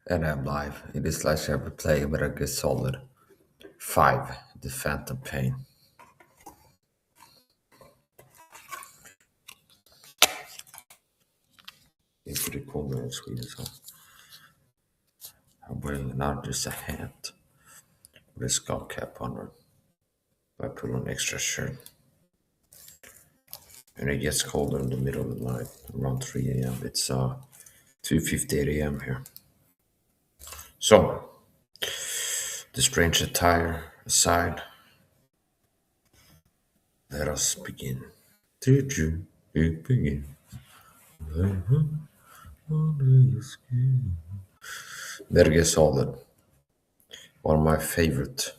And I'm live. In this last ever play, but I get solid. 5. The Phantom Pain. It's pretty cool there in Sweden, so I'm wearing not just a hat with a skull cap on it. But I put on an extra shirt. And it gets colder in the middle of the night, around 3 a.m. It's 2:58 a.m. here. So, the strange attire aside, let us begin. Did you begin? Better Get Solid. One of my favorite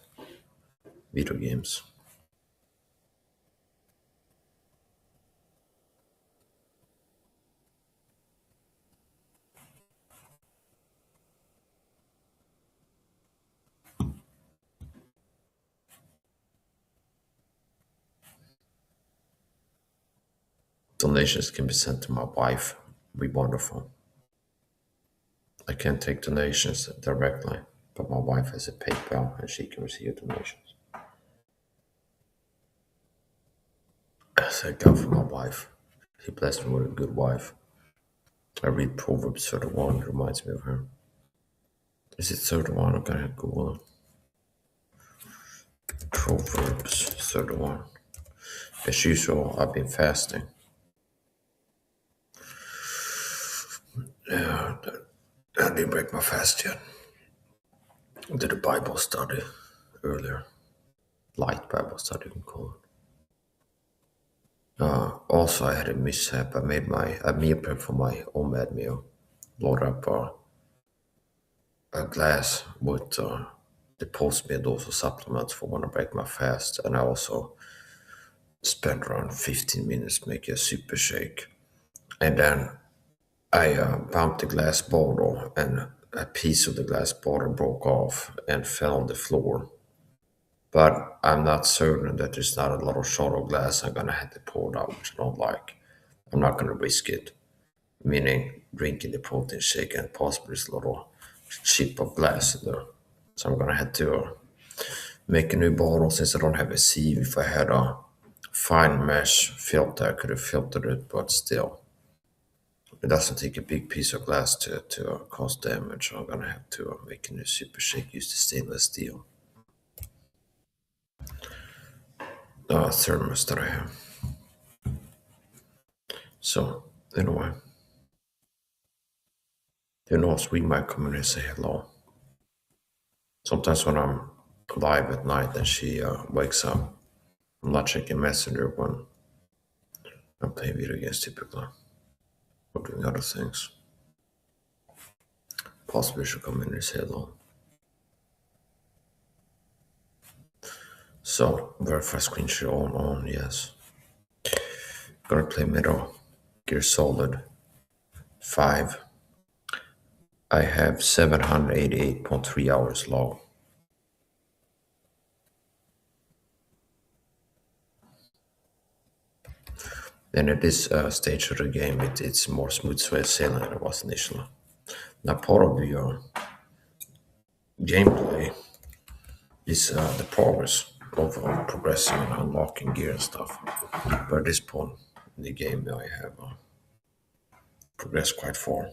video games. Donations can be sent to my wife. Be wonderful. I can't take donations directly, but my wife has a PayPal and she can receive donations. I thank God for my wife. He blessed me with a good wife. I read Proverbs 31, it reminds me of her. Is it 31? I'm gonna Google it. Proverbs 31. As usual, I've been fasting. Yeah, I didn't break my fast yet. I did a Bible study earlier. Light Bible study, you can call it. Also, I had a mishap. I made a meal prep for my OMAD meal. Load up a glass with the post-meal dose of supplements for when I break my fast. And I also spent around 15 minutes making a super shake. And then I bumped the glass bottle, and a piece of the glass bottle broke off and fell on the floor. But I'm not certain that there's not a little shot of glass I'm gonna have to pour it out, which I don't like. I'm not gonna risk it, meaning drinking the protein shake and possibly this little chip of glass in there. So I'm gonna have to make a new bottle since I don't have a sieve. If I had a fine mesh filter, I could have filtered it, but still, it doesn't take a big piece of glass to cause damage. So I'm gonna have to make a new super shake, use the stainless steel thermos that I have. So, anyway, we might come in and say hello. Sometimes when I'm live at night and she wakes up, I'm not checking Messenger when I'm playing video games typically, or doing other things. Possibly she'll come in and say hello. So, verify screen share on, yes. Gonna play Metal Gear Solid 5. I have 788.3 hours long. And at this stage of the game, it's more smooth sailing than it was initially. Now, part of the gameplay is the progress of progressing and unlocking gear and stuff. But at this point in the game, I have progressed quite far.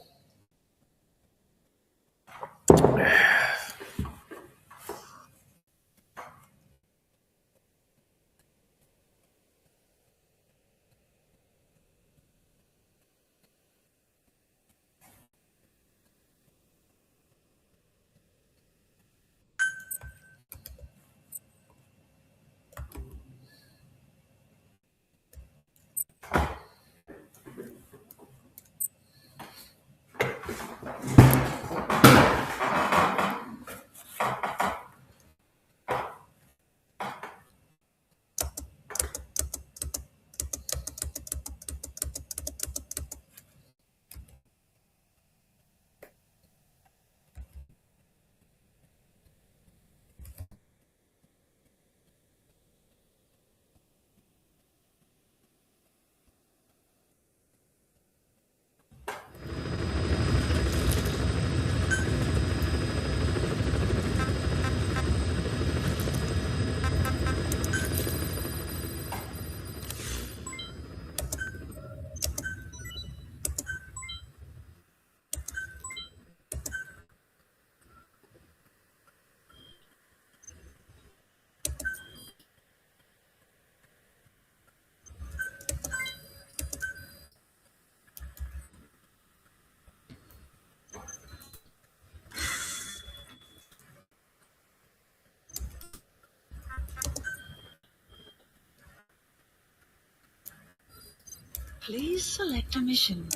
Please select a mission.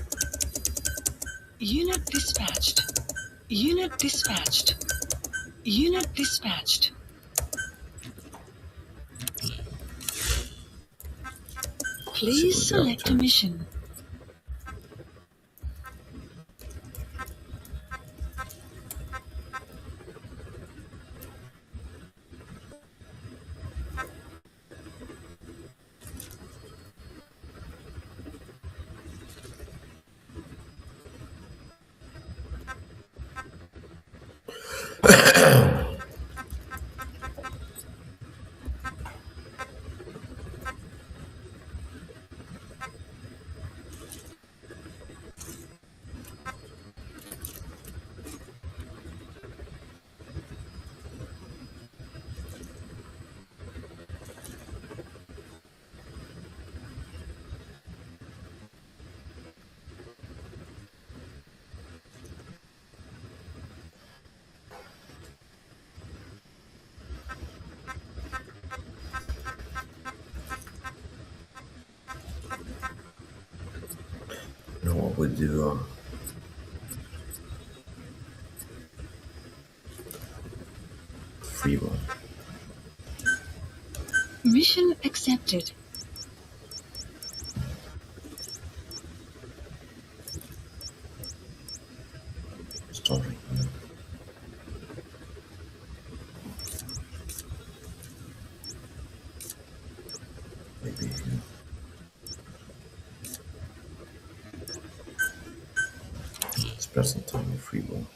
Unit dispatched. Unit dispatched. Unit dispatched. Please select a mission. You know what we do? Free one. Mission accepted. Starting here. Maybe here. Spare some time with free one.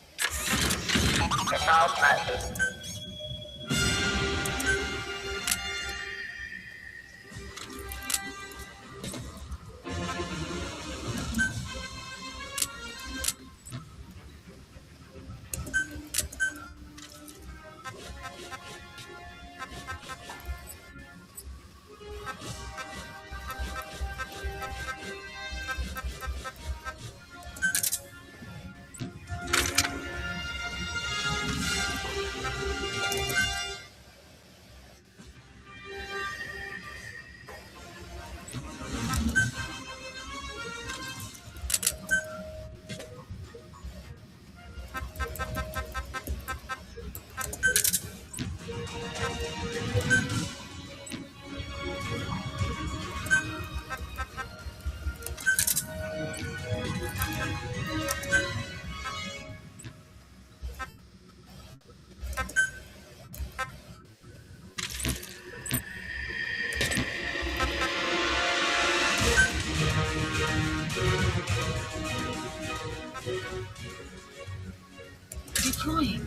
Deploying.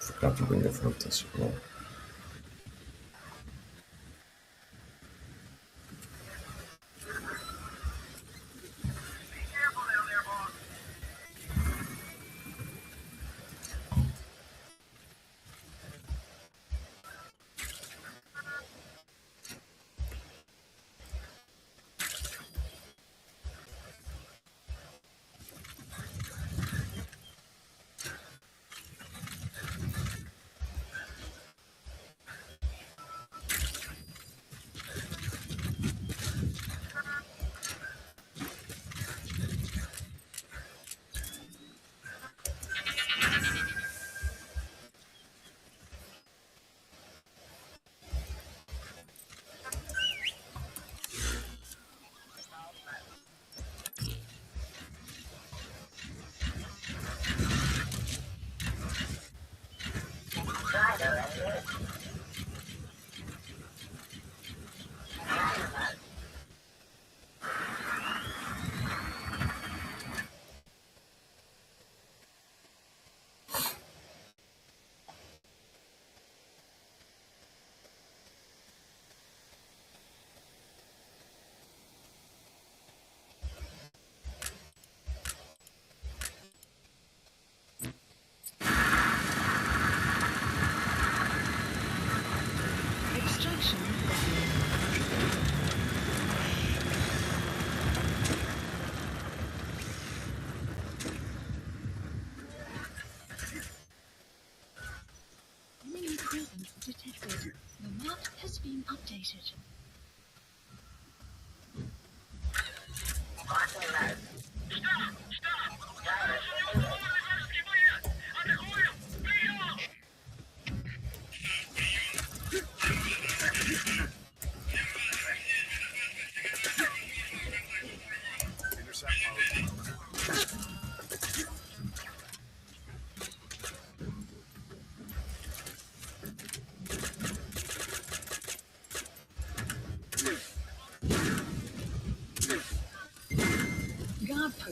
Forgot to bring the photos. Well,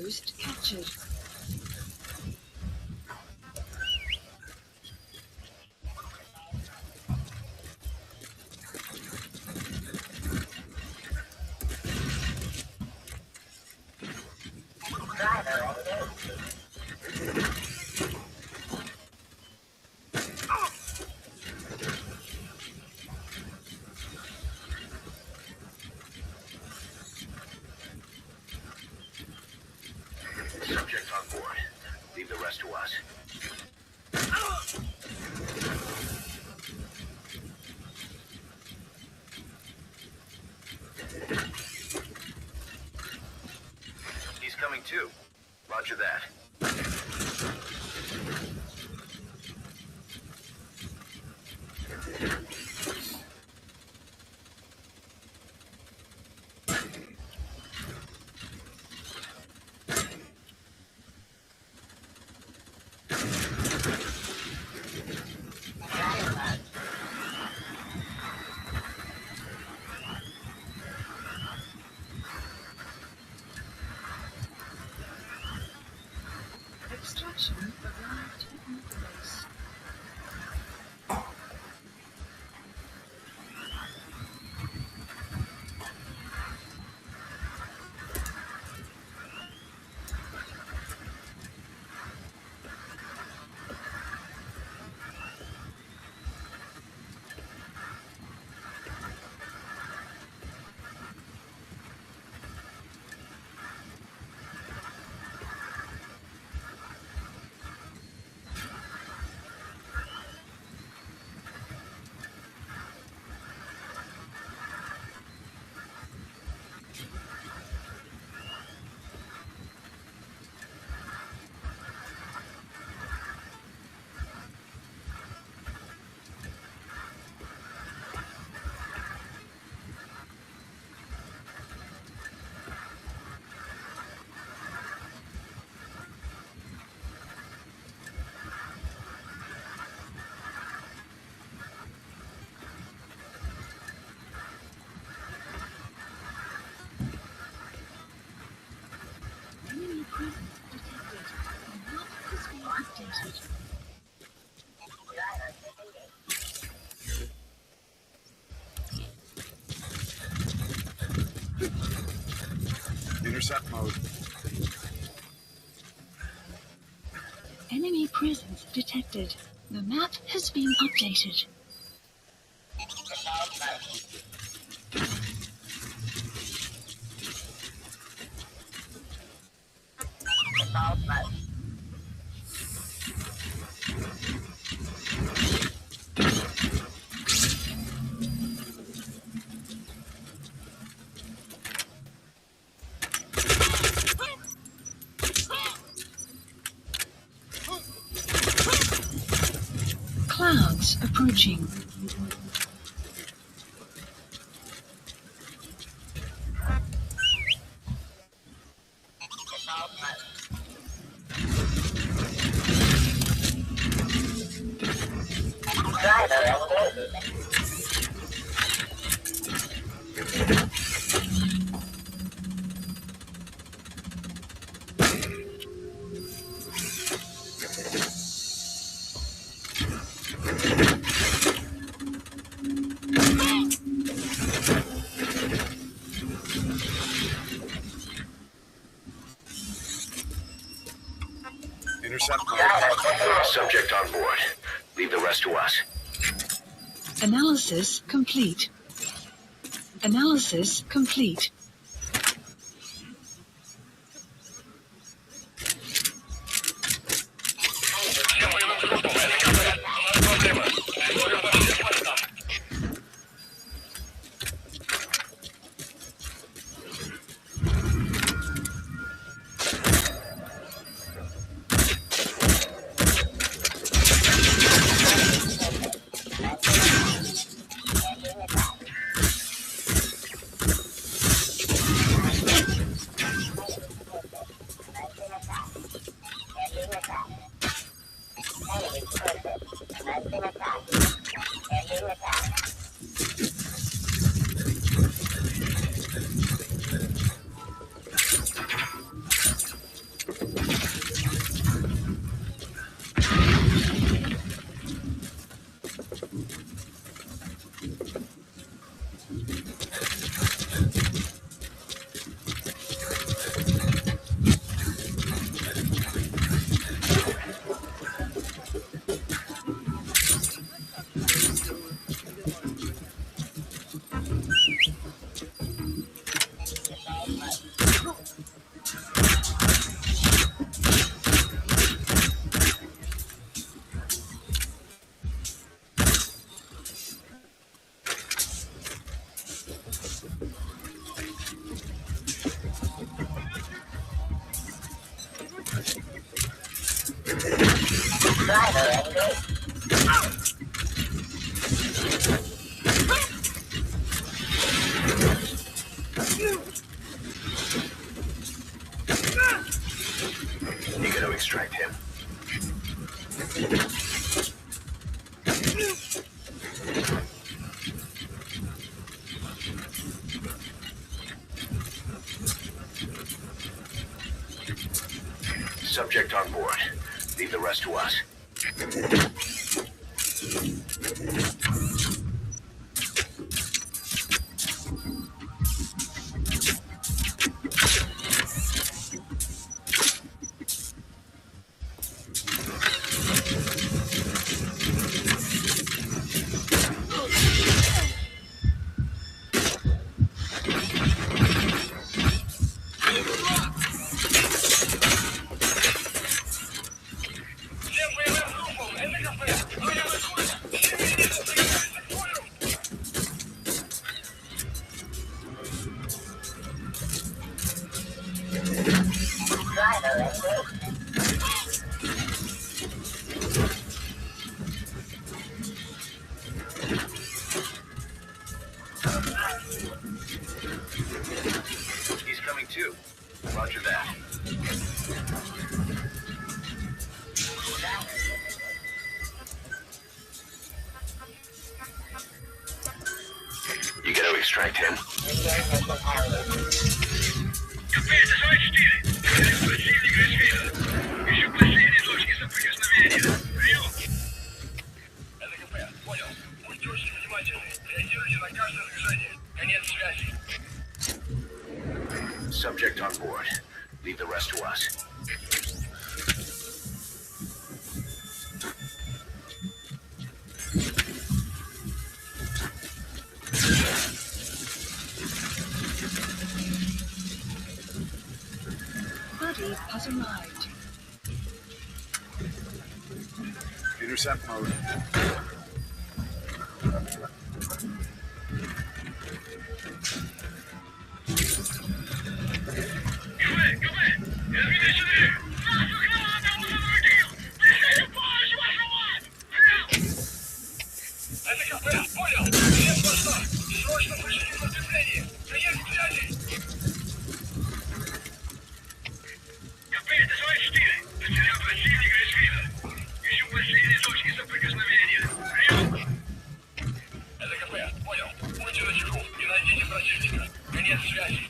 Host captured. Subject on board. Leave the rest to us. He's coming too. Roger that. Extraction arrived at the base. Enemy presence detected. The map has been updated. Intercept mode. Enemy presence detected. The map has been updated. Clouds approaching. Intercept mode. Subject on board. Leave the rest to us. Analysis complete. Analysis complete. You gotta extract him. Subject on board. Leave the rest to us. He's coming too. Roger that. You gotta extract him. Противника СВ. Еще последние точки соприкосновения. Прием. Это КП. Понял. Будьте очень внимательны. Реагируйте на каждое движение. Конец связи. Subject on board. Leave the rest to us. Buddy has arrived. Intercept mode. Это КП, понял? Всем просто! Срочно пришли подкрепление! Конец связи! КП, это 24! Потерял противника из вида! Ищу последние точки соприкосновения! Прием! Это КП, понял? Будьте начеку и найдите противника! Конец связи!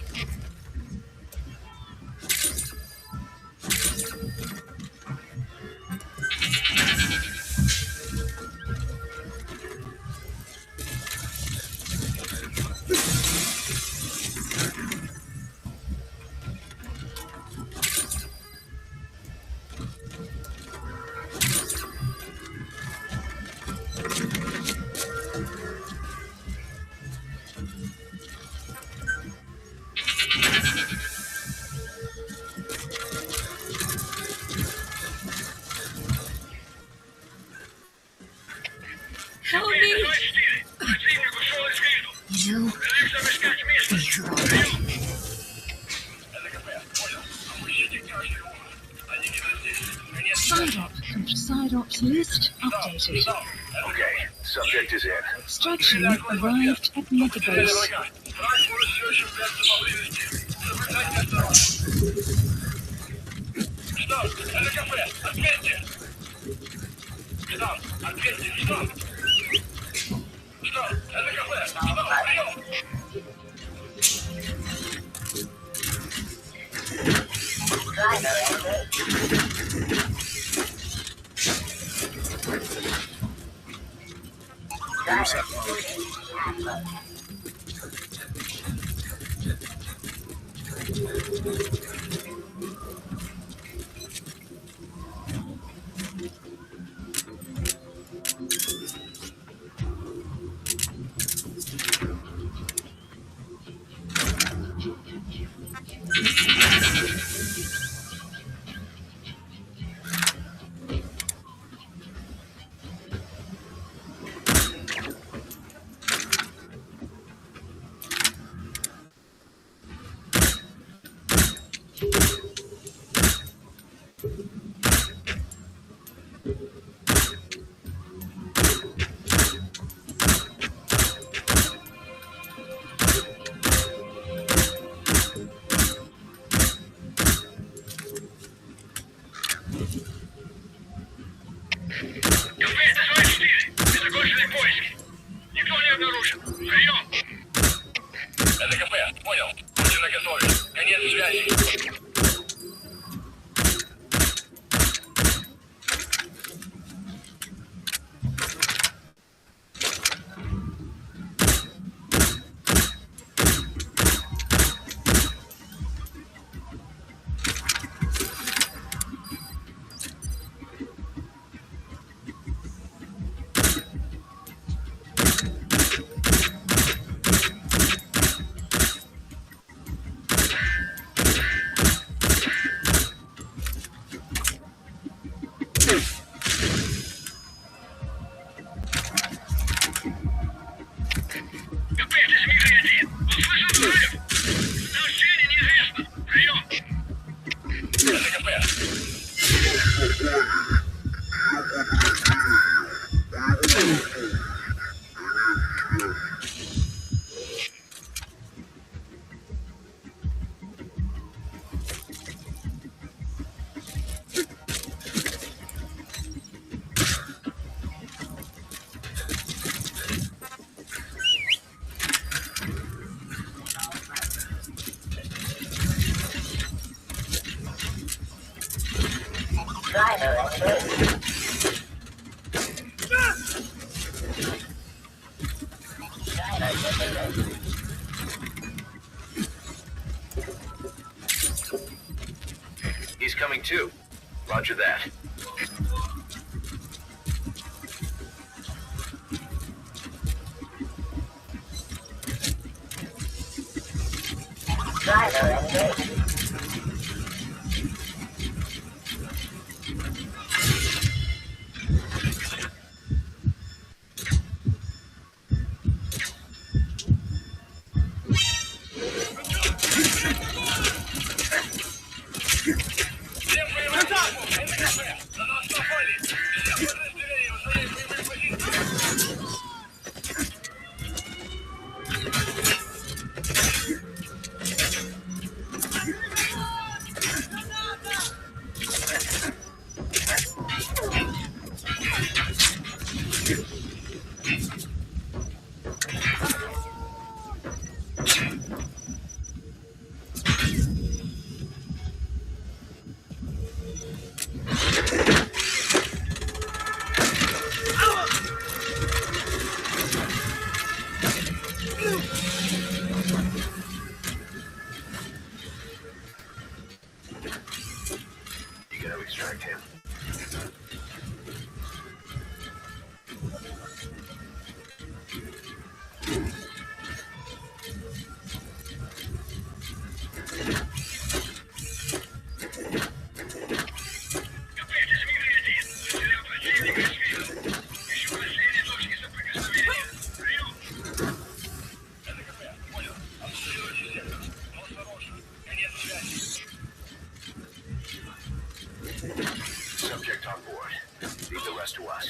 Help me! You Side ops list updated. Okay, subject is in. Extraction arrived at Megabase. Штаб, это кафе, ответьте! Штаб, ответьте, штаб! Штаб, это кафе, штаб, прием! Intercept mode. Кафе, это 24. Мы закончили поиски. Никто не обнаружен. Прием. Это кафе. Понял. Будьте наготове. Конец связи. He's coming too. Roger that. You gotta extract him. Subject on board. Leave the rest to us.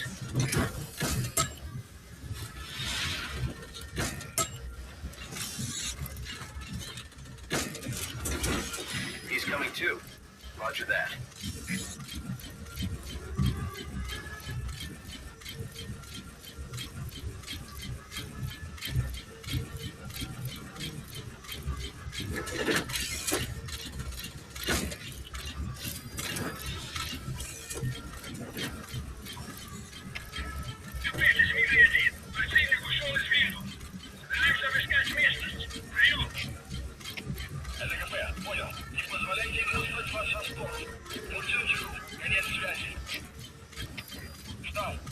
He's coming too. Roger that.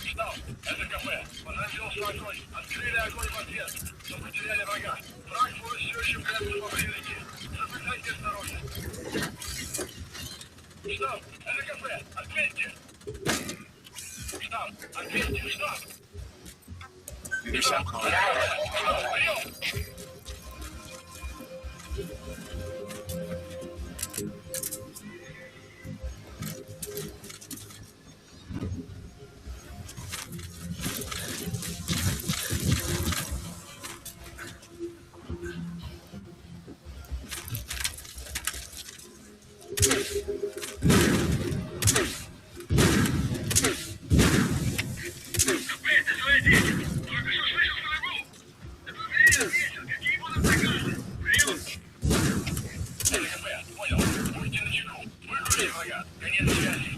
Ждал. Это кафе. Подразил с огонь. Открыли огонь в ответ. Но потеряли врага. Враг все еще прячется во времени. Запасайте осторожно. Это свои дети. Только что слышал врагу. Дополнение ответил. Какие будут приказы? Прием. ЛКП, понял. Будьте начеку. Выкрути врага. Конец связи.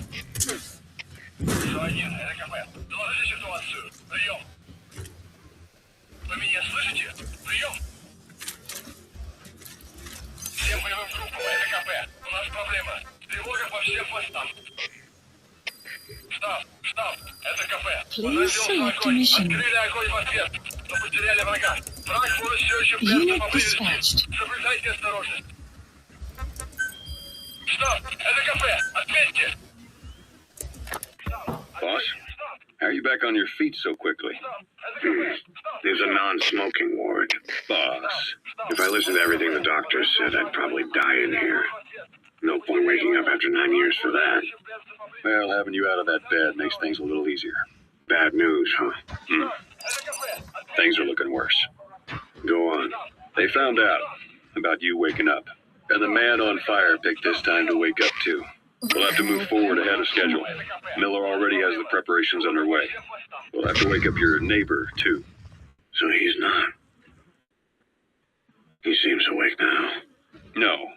СО-1, ЛКП. Доложите ситуацию. Прием. Вы меня слышите? Прием. Всем боевым группам ЛКП. У нас проблема. Тревога по всем постам. Штаб, это КП. Please select a mission. Открыли огонь в ответ, но потеряли врага. Враг может все еще прятаться Unit поблизости. dispatched. Соблюдайте осторожность. Штаб, это КП. Ответьте. Boss, how are you back on your feet so quickly? There's a non-smoking ward. Boss, If I listened to everything the doctor said, I'd probably die in here. No point waking up after 9 years for that. well, having you out of that bed makes things a little easier. Bad news, huh? Things are looking worse. Go on. They found out about you waking up, and the man on fire picked this time to wake up too. We'll have to move forward ahead of schedule. Miller already has the preparations underway. We'll have to wake up your neighbor too. So he's not. He seems awake now. No.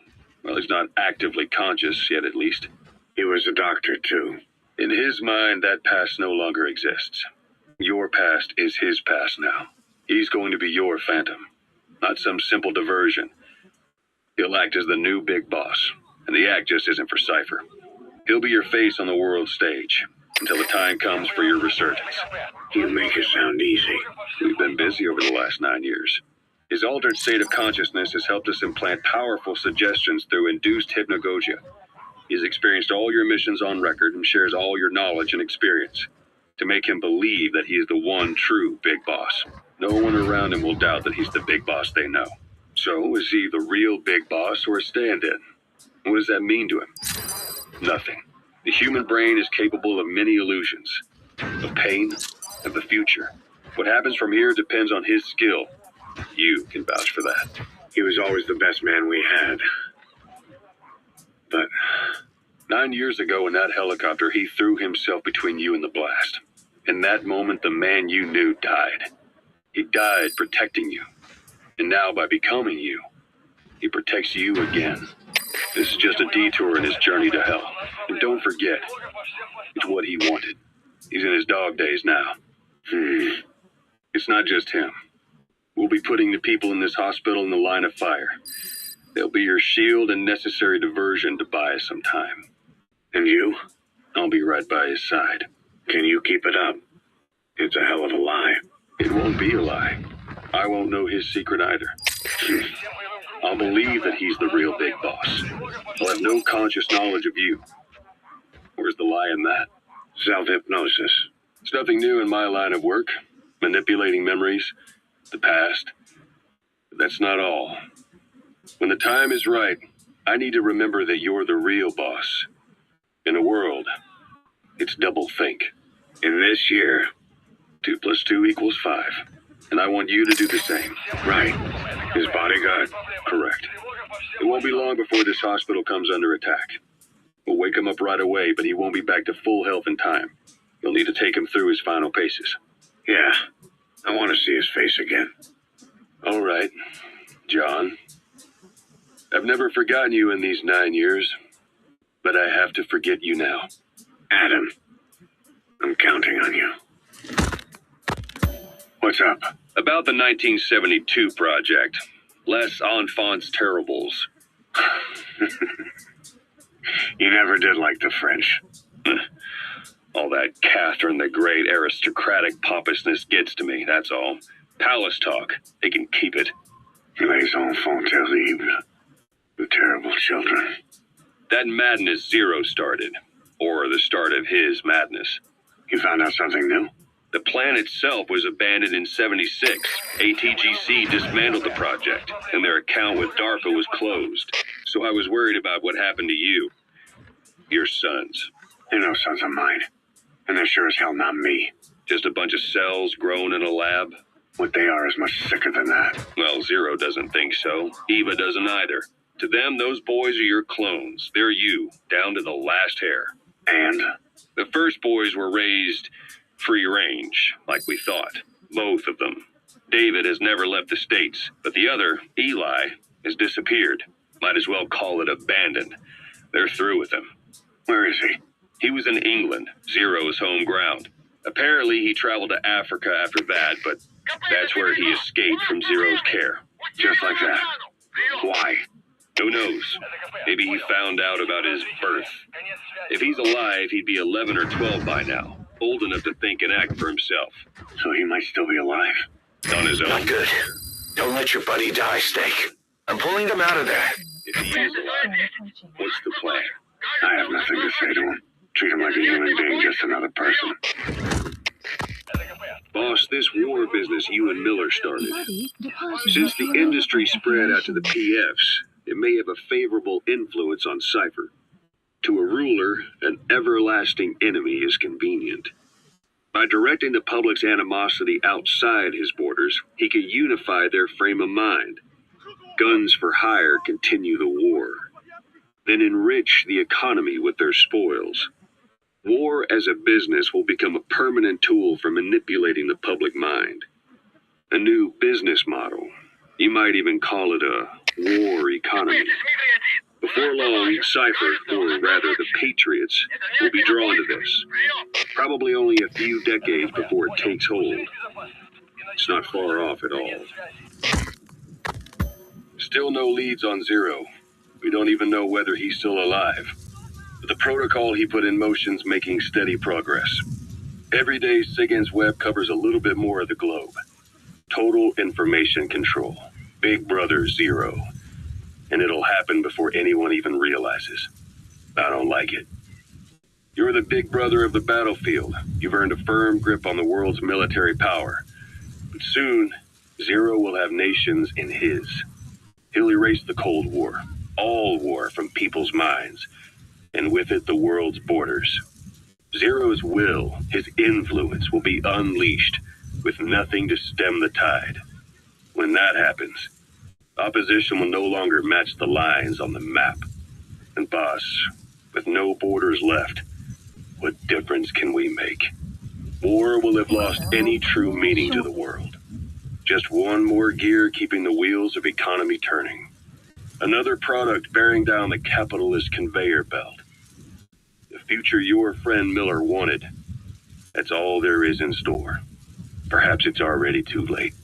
Well, he's not actively conscious yet, at least. He was a doctor, too. In his mind, that past no longer exists. Your past is his past now. He's going to be your phantom, not some simple diversion. He'll act as the new big boss, and the act just isn't for Cypher. He'll be your face on the world stage until the time comes for your resurgence. You make it sound easy. We've been busy over the last 9 years. His altered state of consciousness has helped us implant powerful suggestions through induced hypnagogia. He's experienced all your missions on record and shares all your knowledge and experience to make him believe that he is the one true big boss. No one around him will doubt that he's the big boss they know. So, is he the real big boss or a stand-in? What does that mean to him? Nothing. The human brain is capable of many illusions, of pain, of the future. What happens from here depends on his skill. You can vouch for that. He was always the best man we had. But 9 years ago in that helicopter, he threw himself between you and the blast. In that moment, the man you knew died. He died protecting you. And now, by becoming you, he protects you again. This is just a detour in his journey to hell. And don't forget, it's what he wanted. He's in his dog days now. It's not just him. We'll be putting the people in this hospital in the line of fire. They'll be your shield and necessary diversion to buy us some time. And you? I'll be right by his side. Can you keep it up? It's a hell of a lie. It won't be a lie. I won't know his secret either. I'll believe that he's the real big boss. I'll have no conscious knowledge of you. Where's the lie in that? Self-hypnosis. It's nothing new in my line of work. Manipulating memories, the past. But that's not all. When the time is right, I need to remember that you're the real boss. In a world, it's double think. In this year. 2 + 2 = 5. And I want you to do the same. Right. His bodyguard. Correct. It won't be long before this hospital comes under attack. We'll wake him up right away, but he won't be back to full health in time. You'll need to take him through his final paces. Yeah. I want to see his face again. All right, John. I've never forgotten you in these 9 years, but I have to forget you now. Adam. I'm counting on you. What's up? About the 1972 project. Les Enfants Terribles. You never did like the French. All that Catherine the Great aristocratic pompousness gets to me, that's all. Palace talk. They can keep it. Les enfants terribles. The terrible children. That madness Zero started. Or the start of his madness. You found out something new? The plan itself was abandoned in '76. ATGC dismantled the project, and their account with DARPA was closed. So I was worried about what happened to you. Your sons. They're no sons of mine. And they're sure as hell not me. Just a bunch of cells grown in a lab? What they are is much sicker than that. Well, Zero doesn't think so. Eva doesn't either. To them, those boys are your clones. They're you, down to the last hair. And? The first boys were raised free range, like we thought. Both of them. David has never left the States, but the other, Eli, has disappeared. Might as well call it abandoned. They're through with him. Where is he? He was in England, Zero's home ground. Apparently he traveled to Africa after that, but that's where he escaped from Zero's care. Just like that. Why? Who knows? Maybe he found out about his birth. If he's alive, he'd be 11 or 12 by now, old enough to think and act for himself. So he might still be alive. On his own. Not good. Don't let your buddy die, Snake. I'm pulling them out of there. If he is alive, what's the plan? I have nothing to say to him. Treat him like a human being, just another person. Boss, this war business you and Miller started. Since the industry spread out to the PFs, it may have a favorable influence on Cypher. To a ruler, an everlasting enemy is convenient. By directing the public's animosity outside his borders, he could unify their frame of mind. Guns for hire continue the war. Then enrich the economy with their spoils. War as a business will become a permanent tool for manipulating the public mind. A new business model. You might even call it a war economy. Before long, Cypher, or rather the Patriots, will be drawn to this. Probably only a few decades before it takes hold. It's not far off at all. Still no leads on Zero. We don't even know whether he's still alive. But the protocol he put in motion's making steady progress. Every day, SIGINT's web covers a little bit more of the globe. Total information control. Big Brother Zero. And it'll happen before anyone even realizes. I don't like it. You're the big brother of the battlefield. You've earned a firm grip on the world's military power. But soon, Zero will have nations in his. He'll erase the Cold War, all war from people's minds, and with it the world's borders. Zero's will, his influence, will be unleashed, with nothing to stem the tide. When that happens, opposition will no longer match the lines on the map. And boss, with no borders left, what difference can we make? War will have lost any true meaning to the world. Just one more gear keeping the wheels of economy turning. Another product bearing down the capitalist conveyor belt. The future your friend Miller wanted. That's all there is in store. Perhaps it's already too late.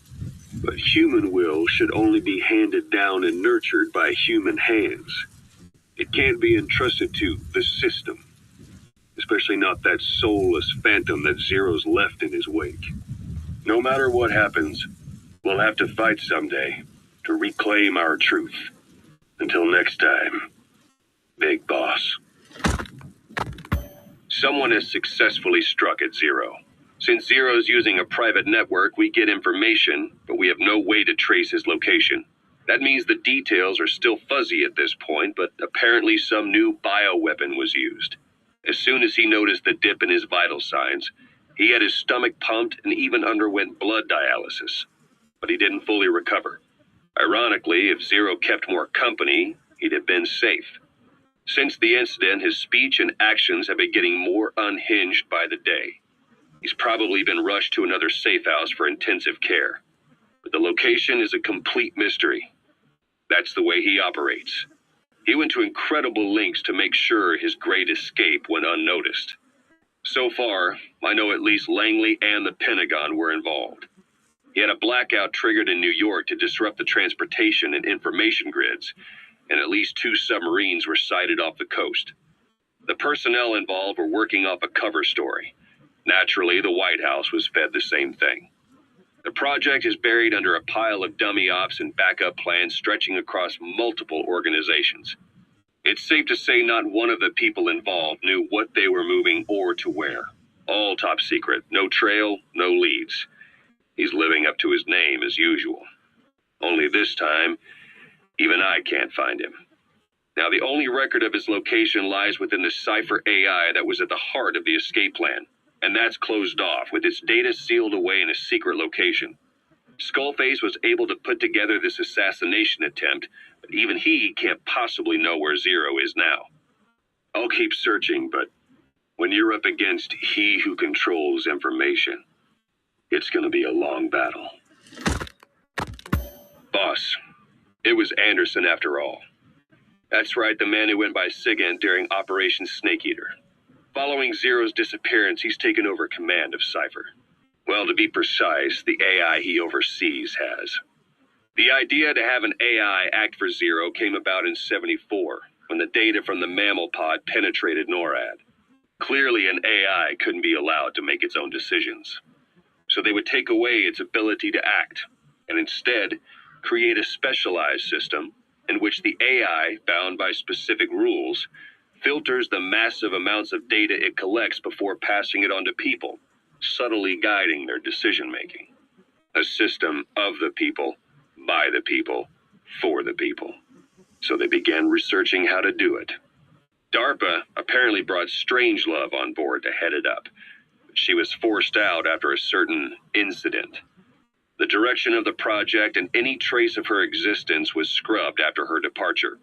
But human will should only be handed down and nurtured by human hands. It can't be entrusted to the system. Especially not that soulless phantom that Zero's left in his wake. No matter what happens, we'll have to fight someday to reclaim our truth. Until next time, Big Boss. Someone has successfully struck at Zero. Since Zero's using a private network, we get information, but we have no way to trace his location. That means the details are still fuzzy at this point, but apparently some new bioweapon was used. As soon as he noticed the dip in his vital signs, he had his stomach pumped and even underwent blood dialysis. But he didn't fully recover. Ironically, if Zero kept more company, he'd have been safe. Since the incident, his speech and actions have been getting more unhinged by the day. He's probably been rushed to another safe house for intensive care. But the location is a complete mystery. That's the way he operates. He went to incredible lengths to make sure his great escape went unnoticed. So far, I know at least Langley and the Pentagon were involved. He had a blackout triggered in New York to disrupt the transportation and information grids, and at least 2 submarines were sighted off the coast. The personnel involved were working off a cover story. Naturally, the White House was fed the same thing. The project is buried under a pile of dummy ops and backup plans stretching across multiple organizations. It's safe to say not one of the people involved knew what they were moving or to where. All top secret, no trail, no leads. He's living up to his name as usual. Only this time, even I can't find him. Now, the only record of his location lies within the Cypher AI that was at the heart of the escape plan, and that's closed off with its data sealed away in a secret location. Skullface was able to put together this assassination attempt, but even he can't possibly know where Zero is now. I'll keep searching, but when you're up against he who controls information, it's gonna be a long battle. Boss, it was Anderson after all. That's right, the man who went by Sigint during Operation Snake Eater. Following Zero's disappearance, he's taken over command of Cypher. Well, to be precise, the AI he oversees has. The idea to have an AI act for Zero came about in '74, when the data from the mammal pod penetrated NORAD. Clearly, an AI couldn't be allowed to make its own decisions. So they would take away its ability to act, and instead create a specialized system in which the AI, bound by specific rules, filters the massive amounts of data it collects before passing it on to people, subtly guiding their decision-making. A system of the people, by the people, for the people. So they began researching how to do it. DARPA apparently brought Strangelove on board to head it up. She was forced out after a certain incident. The direction of the project and any trace of her existence was scrubbed after her departure.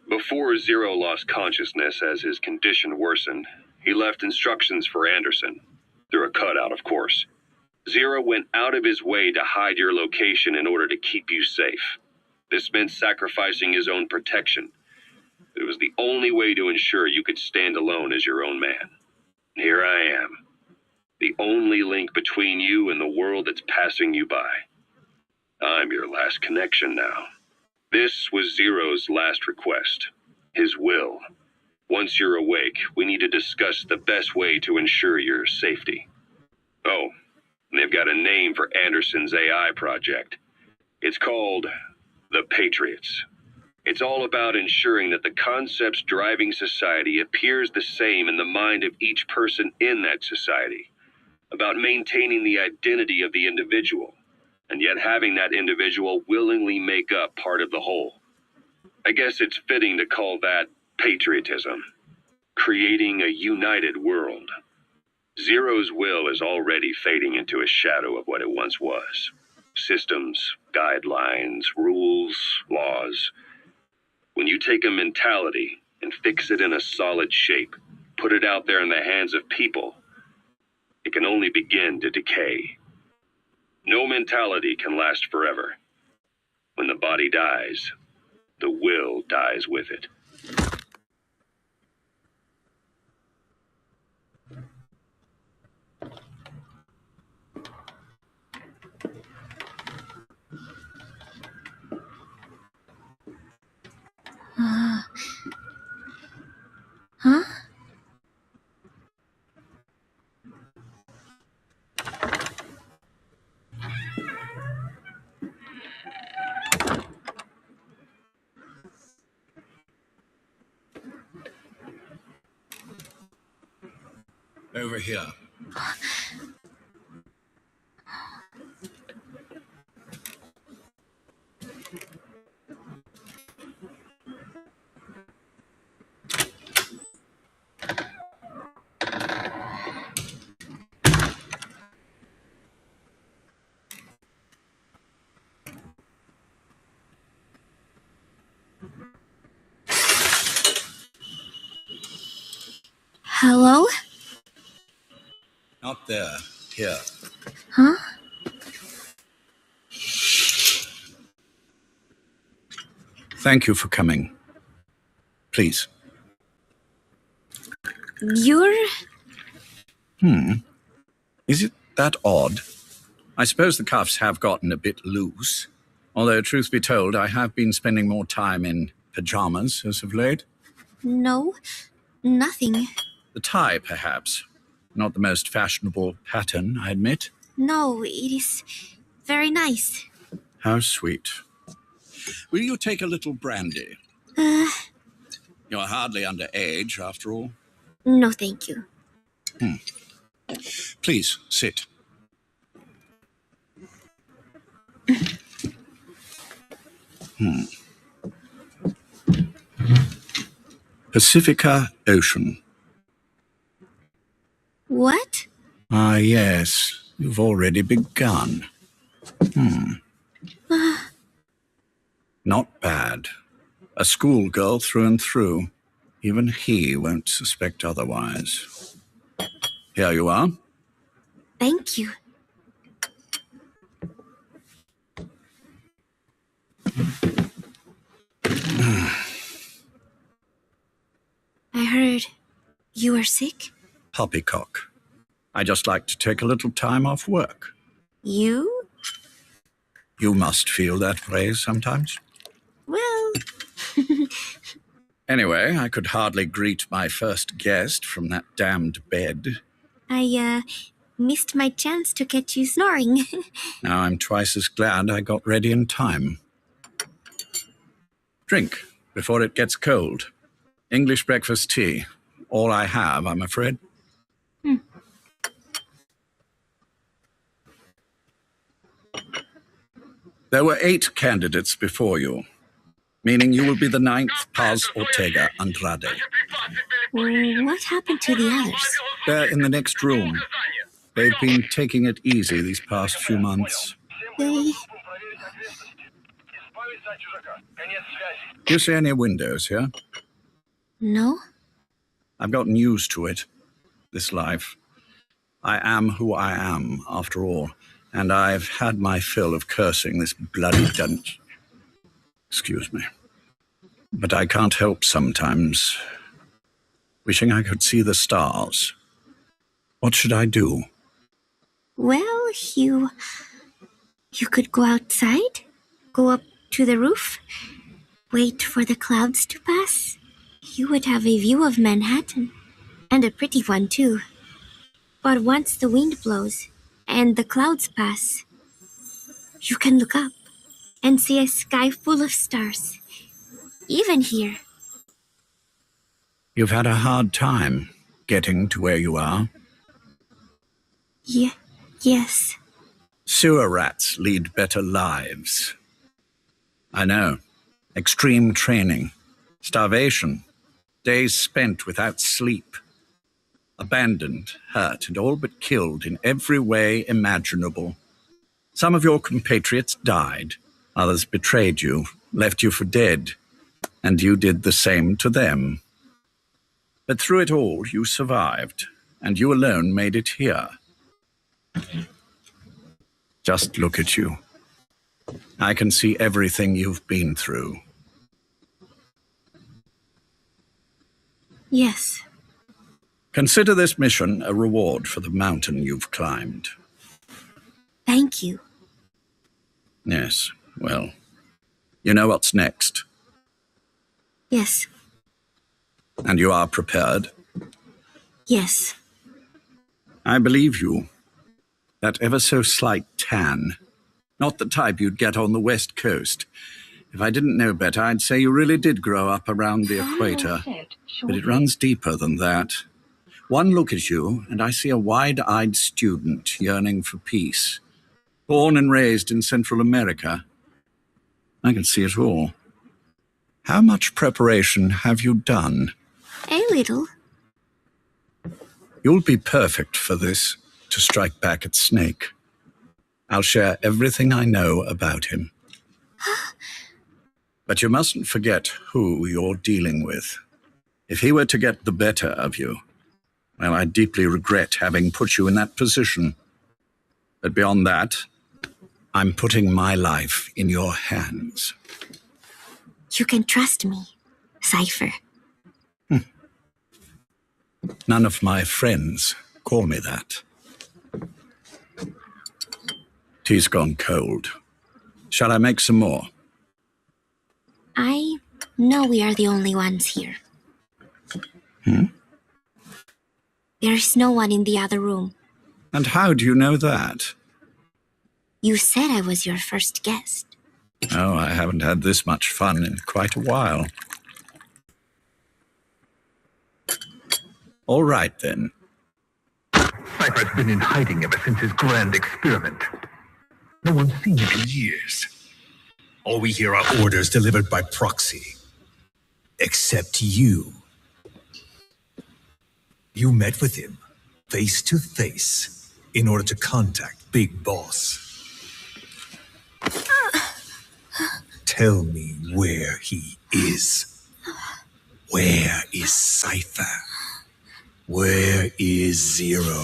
Before Zero lost consciousness as his condition worsened, he left instructions for Anderson. Through a cutout, of course. Zero went out of his way to hide your location in order to keep you safe. This meant sacrificing his own protection. It was the only way to ensure you could stand alone as your own man. Here I am. The only link between you and the world that's passing you by. I'm your last connection now. This was Zero's last request. His will. Once you're awake, we need to discuss the best way to ensure your safety. Oh, they've got a name for Anderson's AI project. It's called the Patriots. It's all about ensuring that the concepts driving society appears the same in the mind of each person in that society. About maintaining the identity of the individual, and yet having that individual willingly make up part of the whole. I guess it's fitting to call that patriotism. Creating a united world. Zero's will is already fading into a shadow of what it once was. Systems, guidelines, rules, laws. When you take a mentality and fix it in a solid shape, put it out there in the hands of people, it can only begin to decay. No mentality can last forever. When the body dies, the will dies with it. Huh? Over here. Hello? Not there. Here. Huh? Thank you for coming. Please. You're... Is it that odd? I suppose the cuffs have gotten a bit loose. Although, truth be told, I have been spending more time in pajamas as of late. No, nothing. The tie, perhaps. Not the most fashionable pattern, I admit. No, it is very nice. How sweet. Will you take a little brandy? You're hardly underage, after all. No, thank you. Please, sit. Pacifica Ocean. What? Ah, yes. You've already begun. Not bad. A schoolgirl through and through. Even he won't suspect otherwise. Here you are. Thank you. I heard you were sick? Poppycock. I just like to take a little time off work. You? You must feel that way sometimes. Well, Anyway, I could hardly greet my first guest from that damned bed. I missed my chance to catch you snoring. Now I'm twice as glad I got ready in time. Drink before it gets cold. English breakfast tea. All I have, I'm afraid. There were 8 candidates before you, meaning you will be the 9th Paz Ortega Andrade. What happened to the others? They're in the next room. They've been taking it easy these past few months. They... Do you see any windows here? No? I've gotten used to it, this life. I am who I am, after all, and I've had my fill of cursing this bloody dunce. Excuse me. But I can't help sometimes wishing I could see the stars. What should I do? Well, you could go outside, go up to the roof, wait for the clouds to pass. You would have a view of Manhattan, and a pretty one too. But once the wind blows and the clouds pass, you can look up and see a sky full of stars, even here. You've had a hard time getting to where you are. Yes. Sewer rats lead better lives. I know. Extreme training, starvation, days spent without sleep, abandoned, hurt, and all but killed in every way imaginable. Some of your compatriots died, others betrayed you, left you for dead, and you did the same to them. But through it all, you survived, and you alone made it here. Just look at you. I can see everything you've been through. Yes. Consider this mission a reward for the mountain you've climbed. Thank you. Yes, well, you know what's next. Yes. And you are prepared. Yes. I believe you. That ever so slight tan. Not the type you'd get on the West Coast. If I didn't know better, I'd say you really did grow up around the equator. But it runs deeper than that. One look at you, and I see a wide-eyed student yearning for peace. Born and raised in Central America. I can see it all. How much preparation have you done? A little. You'll be perfect for this, to strike back at Snake. I'll share everything I know about him. But you mustn't forget who you're dealing with. If he were to get the better of you, well, I deeply regret having put you in that position. But beyond that, I'm putting my life in your hands. You can trust me, Cypher. None of my friends call me that. Tea's gone cold. Shall I make some more? I know we are the only ones here. There is no one in the other room. And how do you know that? You said I was your first guest. Oh, I haven't had this much fun in quite a while. All right, then. Cypher's been in hiding ever since his grand experiment. No one's seen him in years. All we hear are orders delivered by proxy. Except you. You met with him, face to face, in order to contact Big Boss. tell me where he is. Where is Cypher? Where is Zero?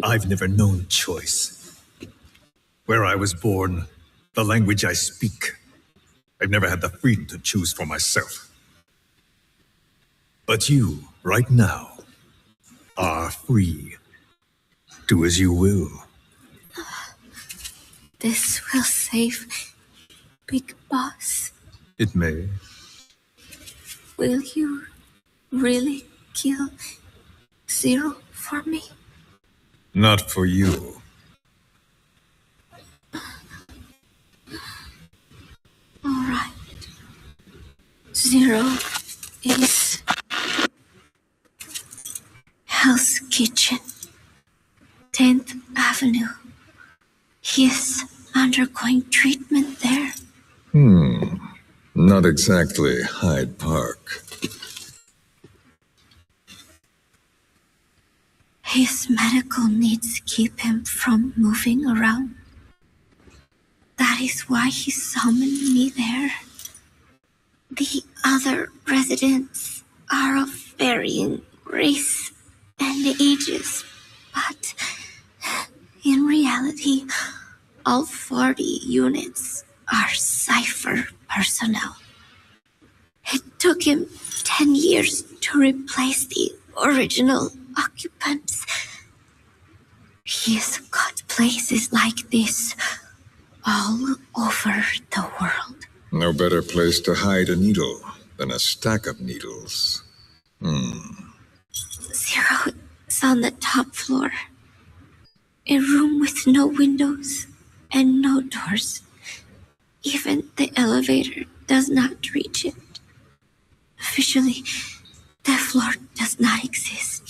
I've never known choice. Where I was born, the language I speak, I've never had the freedom to choose for myself. But you, right now, are free. Do as you will. This will save Big Boss. It may. Will you really kill Zero for me? Not for you. All right. Zero is Hell's Kitchen, 10th Avenue. He is undergoing treatment there. Not exactly Hyde Park. His medical needs keep him from moving around. That is why he summoned me there. The other residents are of varying race and ages, but in reality, all 40 units are Cypher personnel. It took him 10 years to replace the original occupants. He's got places like this all over the world. No better place to hide a needle than a stack of needles. Zero is on the top floor. A room with no windows and no doors. Even the elevator does not reach it. Officially, the floor does not exist.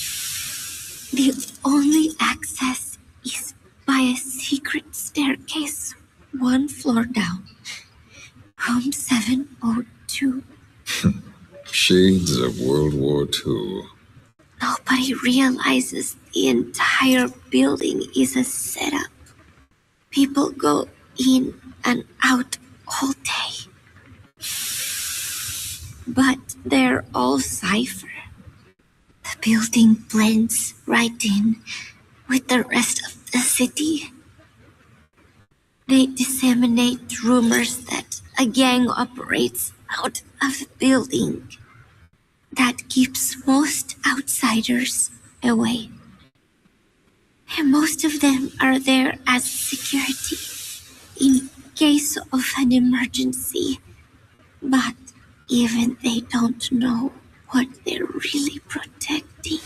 The only access is by a secret staircase 1 floor down. Room 702. Shades of World War II. Nobody realizes the entire building is a setup. People go in and out all day. But they're all Cypher. The building blends right in with the rest of the city. They disseminate rumors that a gang operates out of the building. That keeps most outsiders away. And most of them are there as security in case of an emergency. But even they don't know what they're really protecting.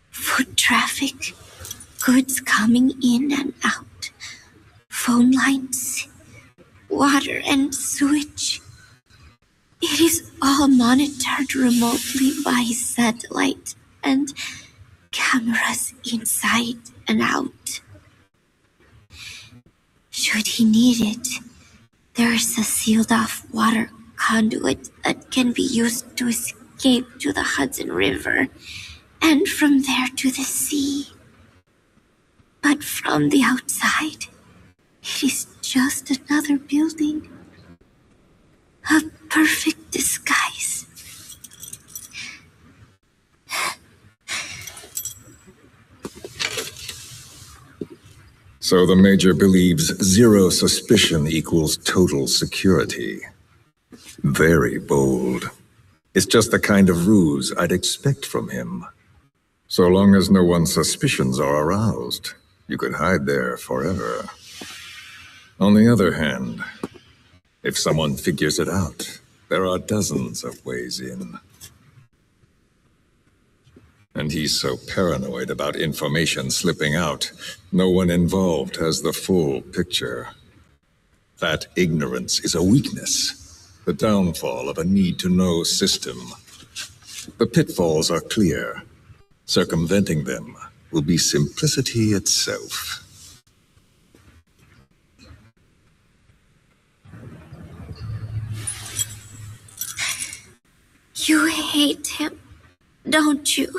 Foot traffic, goods coming in and out, phone lines, water and sewage. It is all monitored remotely by satellite and cameras inside and out. Should he need it, there's a sealed-off water conduit that can be used to escape to the Hudson River and from there to the sea. But from the outside, it is just another building. A perfect disguise. So the Major believes zero suspicion equals total security. Very bold. It's just the kind of ruse I'd expect from him. So long as no one's suspicions are aroused, you could hide there forever. On the other hand, if someone figures it out, there are dozens of ways in. And he's so paranoid about information slipping out, no one involved has the full picture. That ignorance is a weakness, the downfall of a need-to-know system. The pitfalls are clear. Circumventing them will be simplicity itself. You hate him, don't you?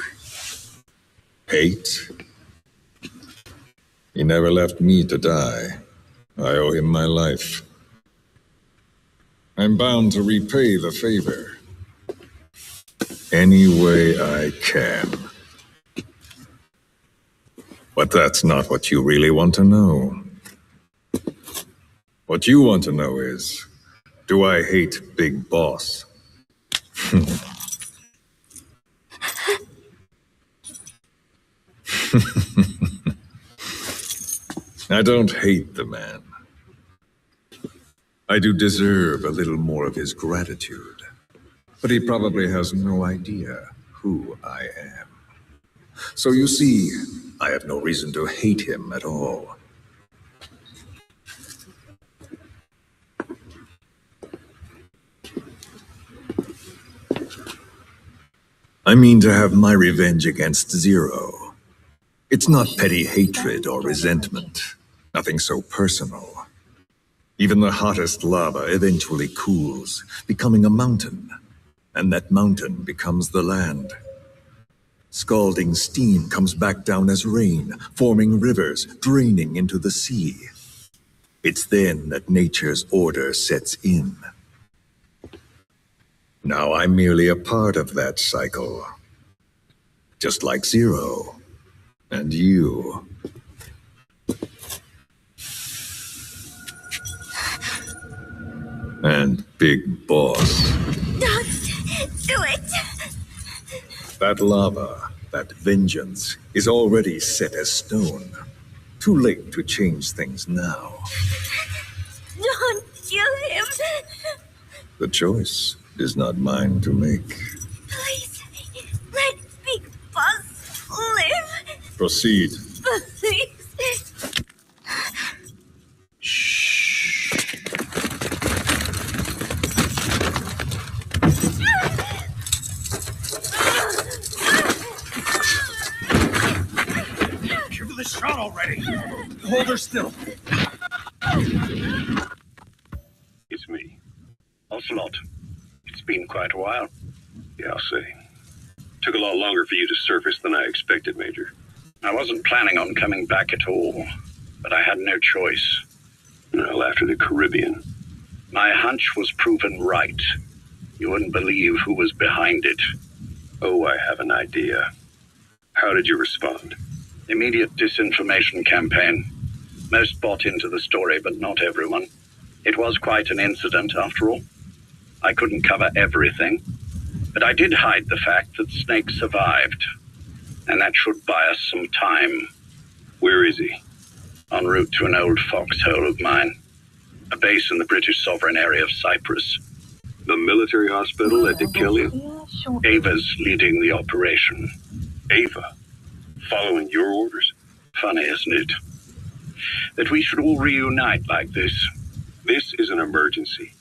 Hate? He never left me to die. I owe him my life. I'm bound to repay the favor. Any way I can. But that's not what you really want to know. What you want to know is, do I hate Big Boss? I don't hate the man. I do deserve a little more of his gratitude. But he probably has no idea who I am. So you see, I have no reason to hate him at all. I mean to have my revenge against Zero. It's not petty hatred or resentment. Nothing so personal. Even the hottest lava eventually cools, becoming a mountain. And that mountain becomes the land. Scalding steam comes back down as rain, forming rivers, draining into the sea. It's then that nature's order sets in. Now I'm merely a part of that cycle. Just like Zero. And you. And Big Boss. Don't do it! That lava, that vengeance, is already set as stone. Too late to change things now. Don't kill him! The choice is not mine to make. Please, let Big Boss live! Proceed. Please! Give her the shot already! Hold her still. It's me. Ocelot. It's been quite a while. Yeah, I'll say. Took a lot longer for you to surface than I expected, Major. I wasn't planning on coming back at all, but I had no choice. Well, after the Caribbean. My hunch was proven right. You wouldn't believe who was behind it. Oh, I have an idea. How did you respond? Immediate disinformation campaign. Most bought into the story, but not everyone. It was quite an incident, after all. I couldn't cover everything, but I did hide the fact that Snake survived, and that should buy us some time. Where is he? En route to an old foxhole of mine. A base in the British sovereign area of Cyprus. The military hospital had to kill you? Ava's leading the operation. Ava? Following your orders? Funny, isn't it? That we should all reunite like this. This is an emergency.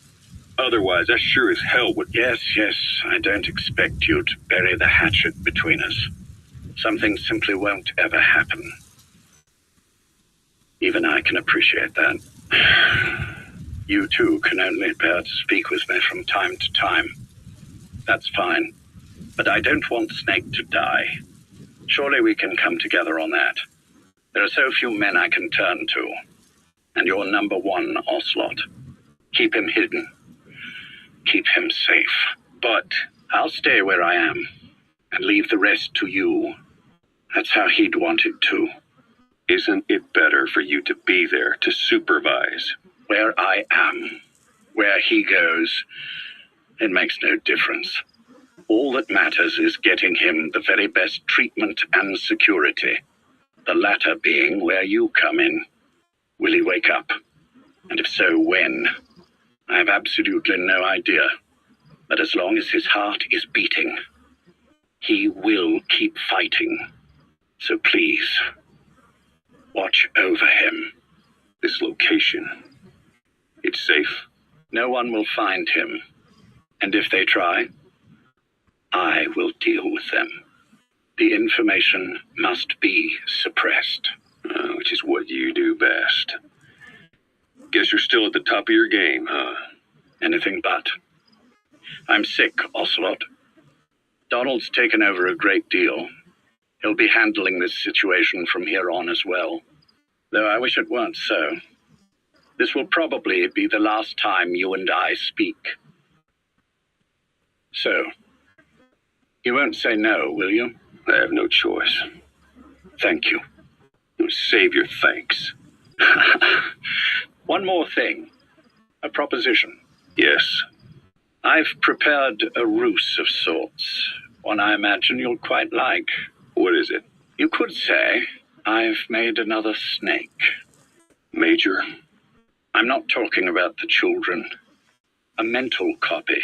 Otherwise, I sure as hell would... Yes, I don't expect you to bury the hatchet between us. Something simply won't ever happen. Even I can appreciate that. You too can only bear to speak with me from time to time. That's fine. But I don't want Snake to die. Surely we can come together on that. There are so few men I can turn to. And you're number one, Ocelot. Keep him hidden. Keep him safe. But I'll stay where I am and leave the rest to you. That's how he'd want it too. Isn't it better for you to be there to supervise? Where I am, where he goes, it makes no difference. All that matters is getting him the very best treatment and security. The latter being where you come in. Will he wake up? And if so, when? I have absolutely no idea. But as long as his heart is beating, he will keep fighting. So please, watch over him. This location, it's safe. No one will find him. And if they try, I will deal with them. The information must be suppressed. Which is what you do best. Guess you're still at the top of your game, huh? Anything but. I'm sick, Ocelot. Donald's taken over a great deal. He'll be handling this situation from here on as well. though I wish it weren't so. This will probably be the last time you and I speak. So, you won't say no, will you? I have no choice. Thank you. Save your thanks. One more thing. A proposition. Yes. I've prepared a ruse of sorts. One I imagine you'll quite like. What is it? You could say I've made another snake. Major? I'm not talking about the children. A mental copy.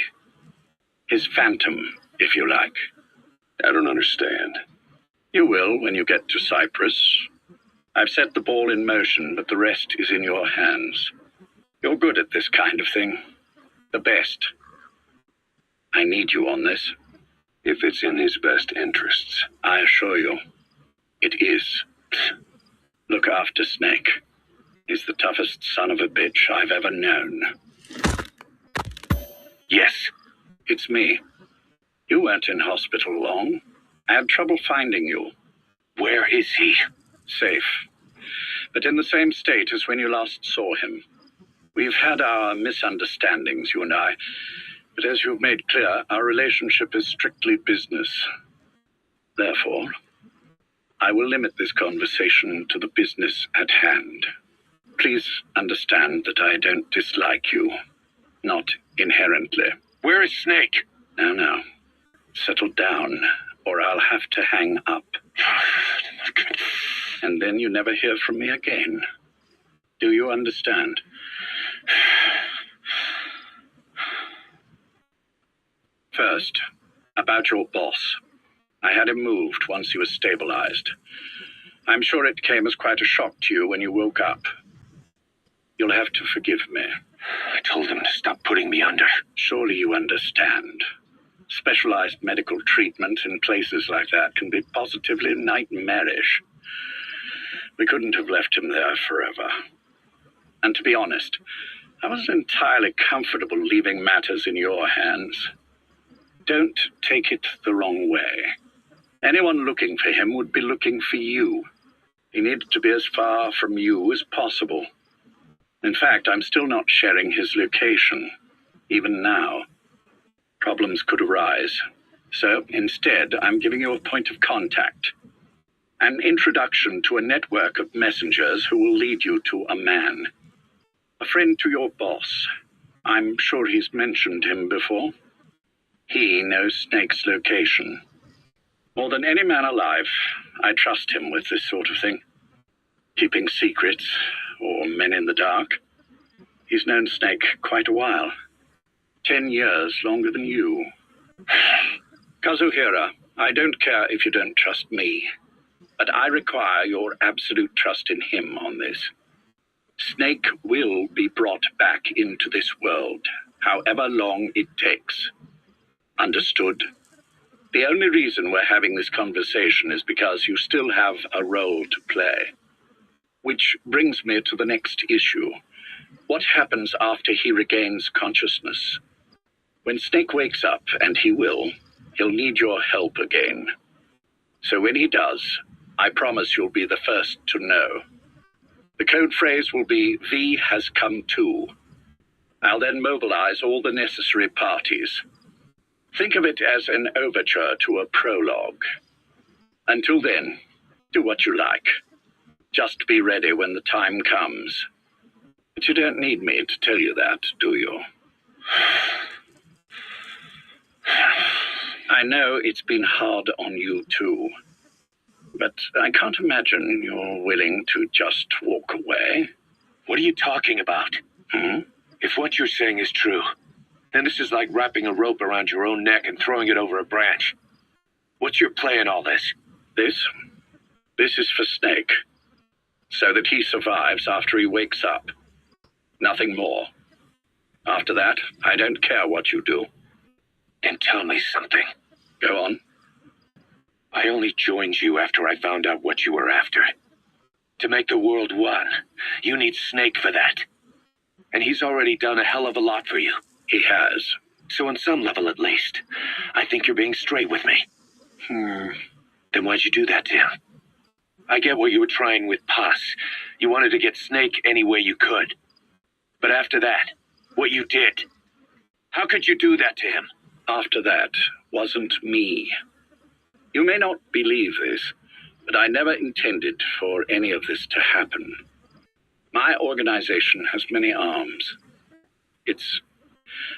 His phantom, if you like. I don't understand. You will when you get to Cyprus. I've set the ball in motion, but the rest is in your hands. You're good at this kind of thing. The best. I need you on this. If it's in his best interests. I assure you, it is. Look after Snake. He's the toughest son of a bitch I've ever known. Yes, it's me. You weren't in hospital long. I had trouble finding you. Where is he? Safe. But in the same state as when you last saw him. We've had our misunderstandings, you and I. But as you've made clear, our relationship is strictly business. Therefore, I will limit this conversation to the business at hand. Please understand that I don't dislike you. Not inherently. Where is Snake? Now. Settle down, or I'll have to hang up. And then you never hear from me again. Do you understand? First, about your boss. I had him moved once he was stabilized. I'm sure it came as quite a shock to you when you woke up. You'll have to forgive me. I told him to stop putting me under. Surely you understand. Specialized medical treatment in places like that can be positively nightmarish. We couldn't have left him there forever. And to be honest, I wasn't entirely comfortable leaving matters in your hands. Don't take it the wrong way. Anyone looking for him would be looking for you. He needed to be as far from you as possible. In fact, I'm still not sharing his location, even now. Problems could arise. So instead, I'm giving you a point of contact. An introduction to a network of messengers who will lead you to a man. A friend to your boss. I'm sure he's mentioned him before. He knows Snake's location. More than any man alive, I trust him with this sort of thing. Keeping secrets, or men in the dark. He's known Snake quite a while. 10 years longer than you. Kazuhira, I don't care if you don't trust me, but I require your absolute trust in him on this. Snake will be brought back into this world, however long it takes. Understood? The only reason we're having this conversation is because you still have a role to play. Which brings me to the next issue. What happens after he regains consciousness? When Snake wakes up, and he will, he'll need your help again. So when he does, I promise you'll be the first to know. The code phrase will be, V has come to. I'll then mobilize all the necessary parties. Think of it as an overture to a prologue. Until then, do what you like. Just be ready when the time comes. But you don't need me to tell you that, do you? I know it's been hard on you too, but I can't imagine you're willing to just walk away. What are you talking about? If what you're saying is true, then this is like wrapping a rope around your own neck and throwing it over a branch. What's your play in all this? This is for Snake, so that he survives after he wakes up. Nothing more. After that, I don't care what you do. Then tell me something. Go on. I only joined you after I found out what you were after. To make the world one, you need Snake for that. And he's already done a hell of a lot for you. He has. So on some level at least, I think you're being straight with me. Then why'd you do that to him? I get what you were trying with Pus. You wanted to get Snake any way you could. But after that, what you did, how could you do that to him? After that wasn't me. You may not believe this, but I never intended for any of this to happen. My organization has many arms. It's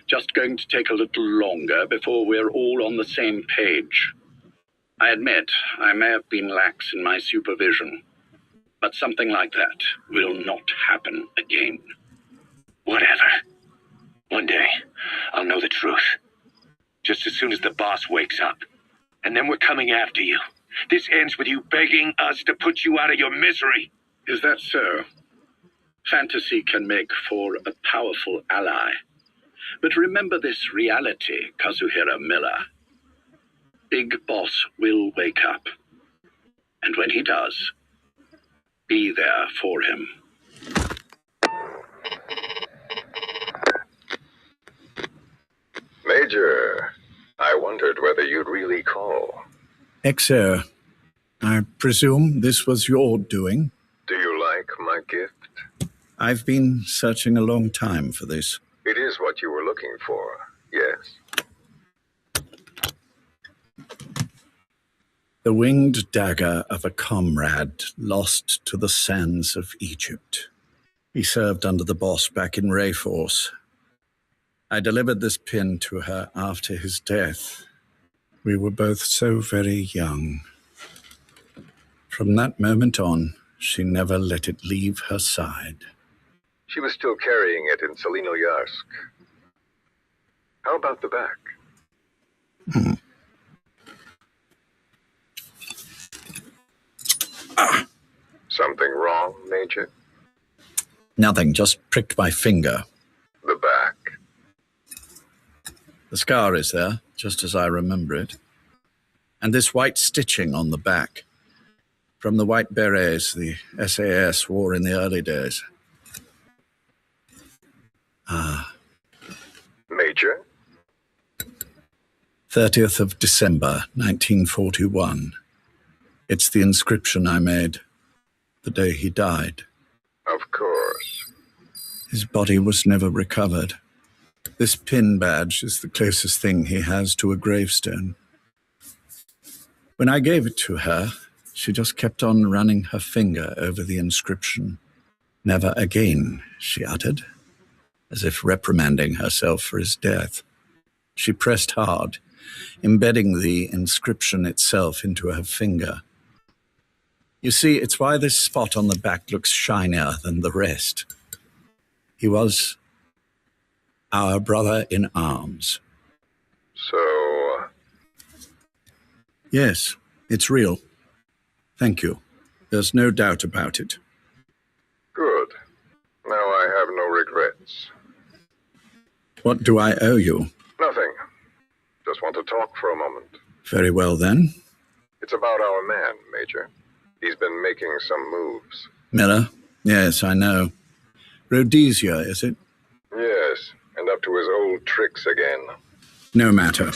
just going to take a little longer before we're all on the same page. I admit I may have been lax in my supervision, but something like that will not happen again. Whatever. One day, I'll know the truth. Just as soon as the boss wakes up. And then we're coming after you. This ends with you begging us to put you out of your misery. Is that so? Fantasy can make for a powerful ally. But remember this reality, Kazuhira Miller. Big Boss will wake up. And when he does, be there for him. Major, I wondered whether you'd really call. Exer, I presume this was your doing? Do you like my gift? I've been searching a long time for this. It is what you were looking for, yes. The winged dagger of a comrade lost to the sands of Egypt. He served under the boss back in Rayforce. I delivered this pin to her after his death. We were both so very young. From that moment on, she never let it leave her side. She was still carrying it in Selinoyarsk. How about the back? Something wrong, Major? Nothing, just pricked my finger. The back. The scar is there, just as I remember it. And this white stitching on the back. From the white berets the SAS wore in the early days. Major? 30th of December, 1941. It's the inscription I made the day he died. Of course. His body was never recovered. This pin badge is the closest thing he has to a gravestone. When I gave it to her, she just kept on running her finger over the inscription. Never again, she uttered, as if reprimanding herself for his death. She pressed hard, embedding the inscription itself into her finger. You see, it's why this spot on the back looks shinier than the rest. He was our brother in arms. So... Yes, it's real. Thank you. There's no doubt about it. Good. Now I have no regrets. What do I owe you? Nothing. Just want to talk for a moment. Very well, then. It's about our man, Major. He's been making some moves. Miller? Yes, I know. Rhodesia, is it? Yes, and up to his old tricks again. No matter.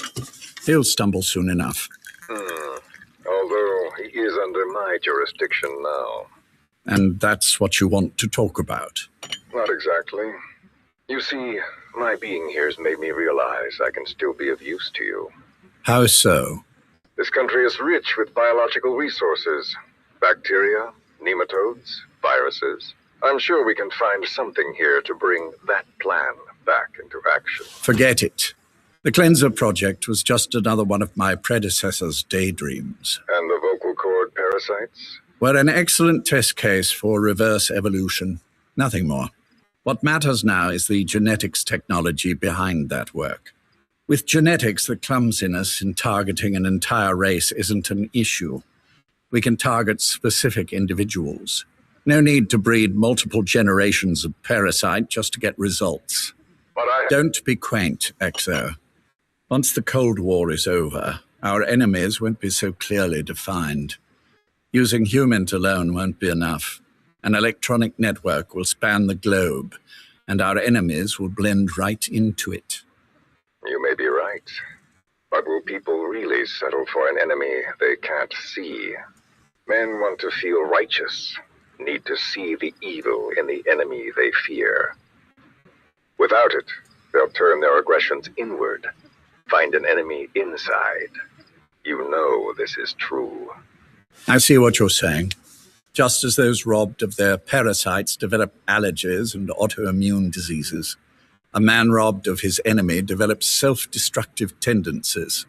He'll stumble soon enough. Although he is under my jurisdiction now. And that's what you want to talk about? Not exactly. You see, my being here has made me realize I can still be of use to you. How so? This country is rich with biological resources. Bacteria, nematodes, viruses. I'm sure we can find something here to bring that plan back into action. Forget it. The Cleanser Project was just another one of my predecessor's daydreams. And the vocal cord parasites? Were an excellent test case for reverse evolution. Nothing more. What matters now is the genetics technology behind that work. With genetics, the clumsiness in targeting an entire race isn't an issue. We can target specific individuals. No need to breed multiple generations of parasite just to get results. Don't be quaint, Exo. Once the Cold War is over, our enemies won't be so clearly defined. Using humans alone won't be enough. An electronic network will span the globe, and our enemies will blend right into it. You may be right. But will people really settle for an enemy they can't see? Men want to feel righteous, need to see the evil in the enemy they fear. Without it, they'll turn their aggressions inward, find an enemy inside. You know this is true. I see what you're saying. Just as those robbed of their parasites develop allergies and autoimmune diseases, a man robbed of his enemy develops self-destructive tendencies.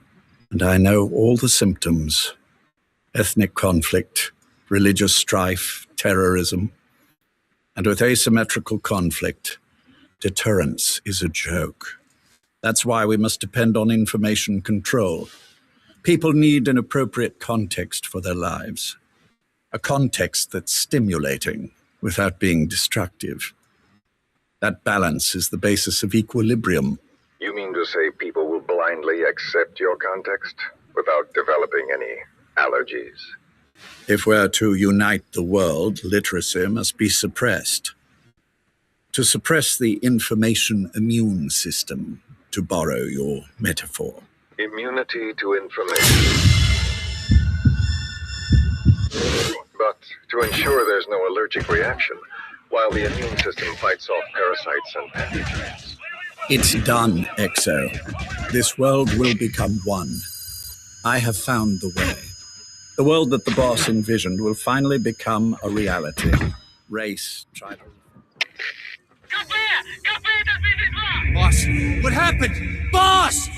And I know all the symptoms: ethnic conflict, religious strife, terrorism. And with asymmetrical conflict, deterrence is a joke. That's why we must depend on information control. People need an appropriate context for their lives. A context that's stimulating without being destructive. That balance is the basis of equilibrium. You mean to say people will blindly accept your context without developing any allergies? If we're to unite the world, literacy must be suppressed. To suppress the information immune system, to borrow your metaphor. Immunity to information. But to ensure there's no allergic reaction, while the immune system fights off parasites and pathogens. It's done, Exo. This world will become one. I have found the way. The world that the boss envisioned will finally become a reality. Race, tribal... Boss, what happened? Boss!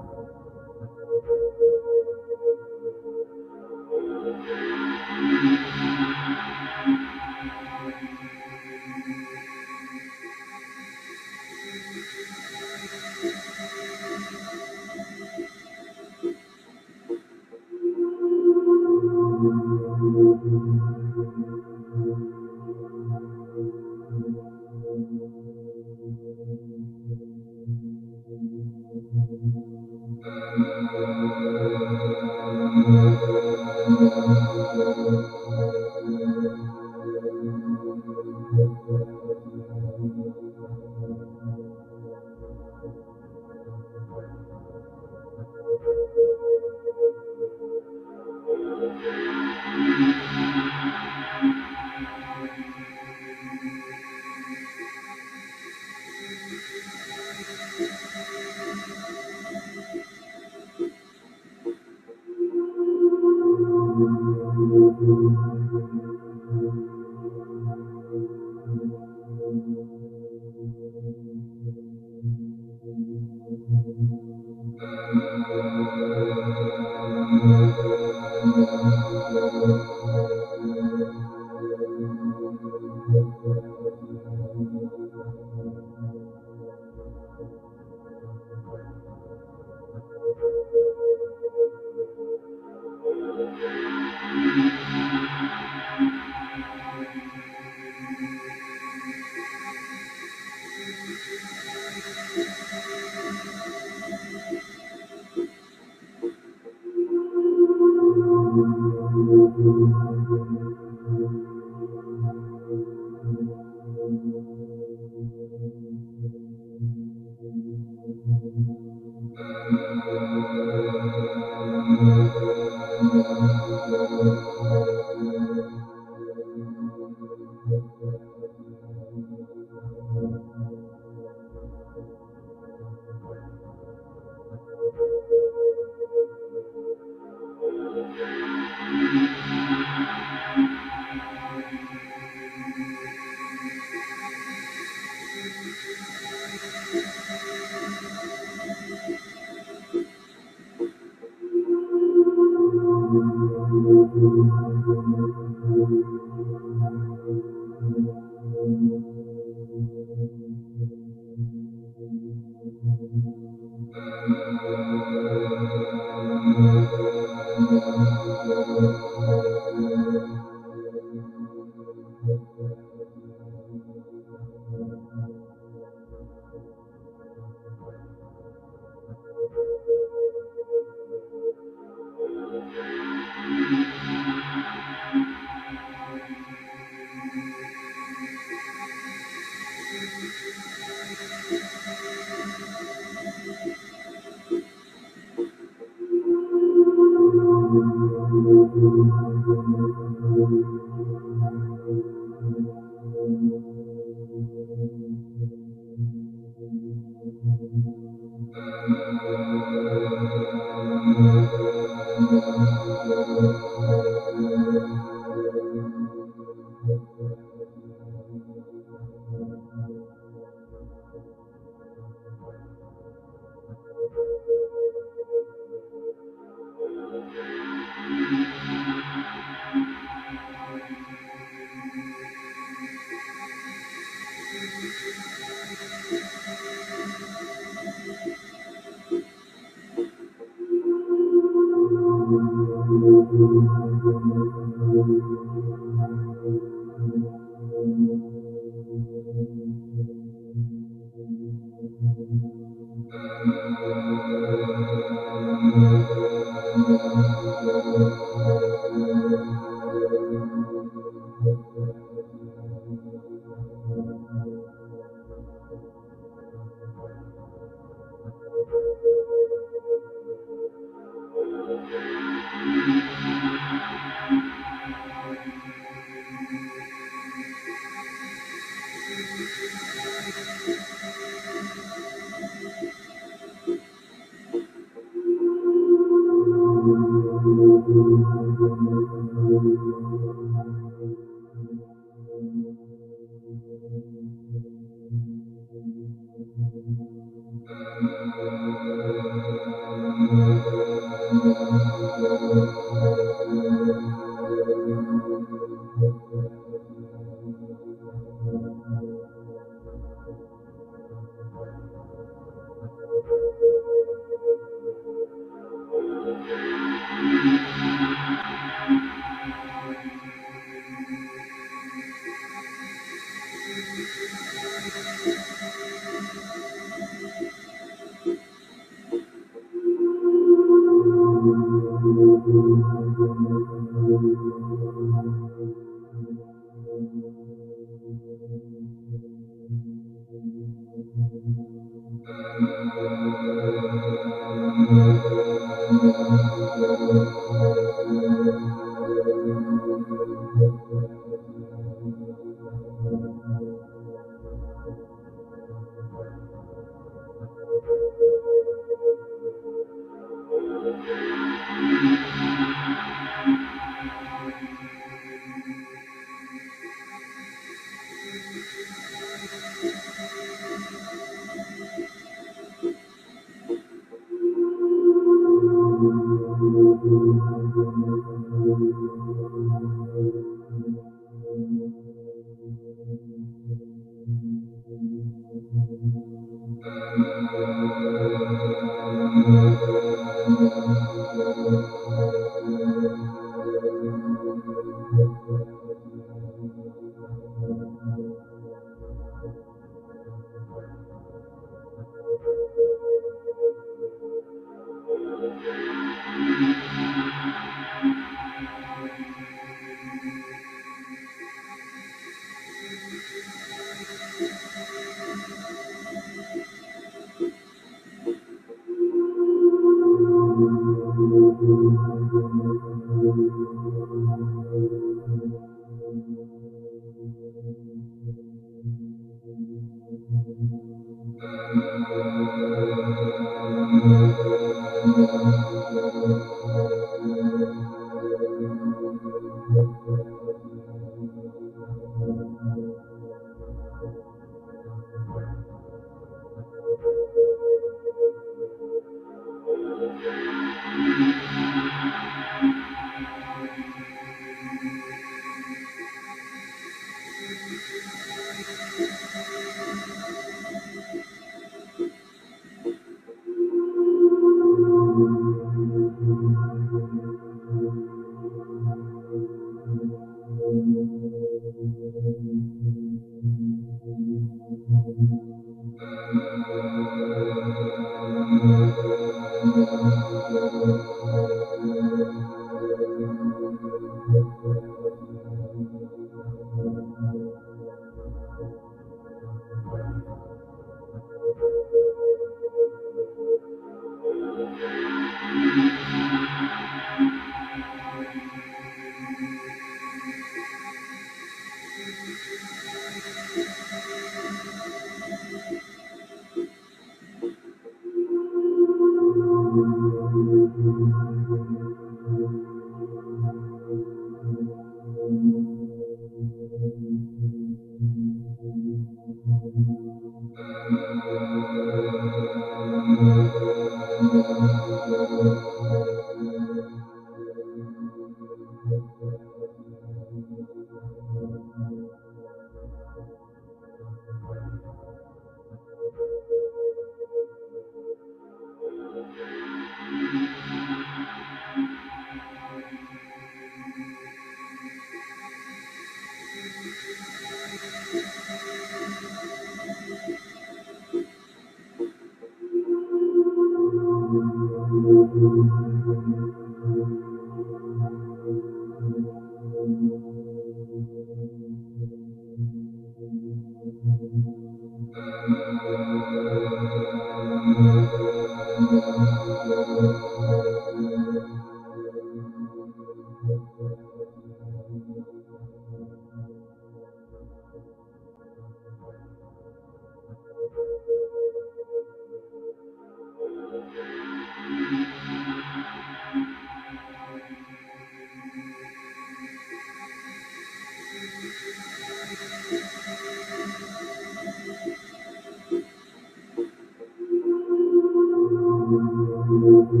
I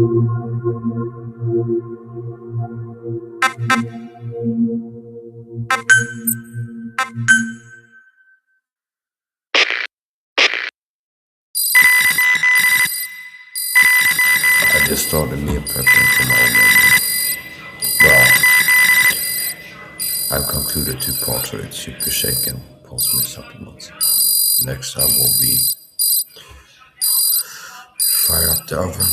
just started meal prepping for my own menu. Well, I've concluded 2 parts of it, super shaken post-meal supplements. Next time will be fire up the oven,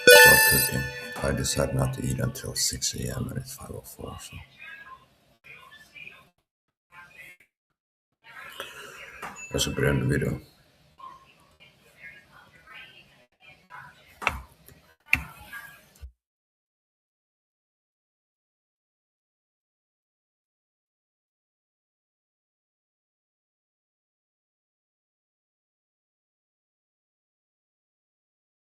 start cooking. I decided not to eat until 6 a.m. and it's 5:04, so. Jag ska börja en video.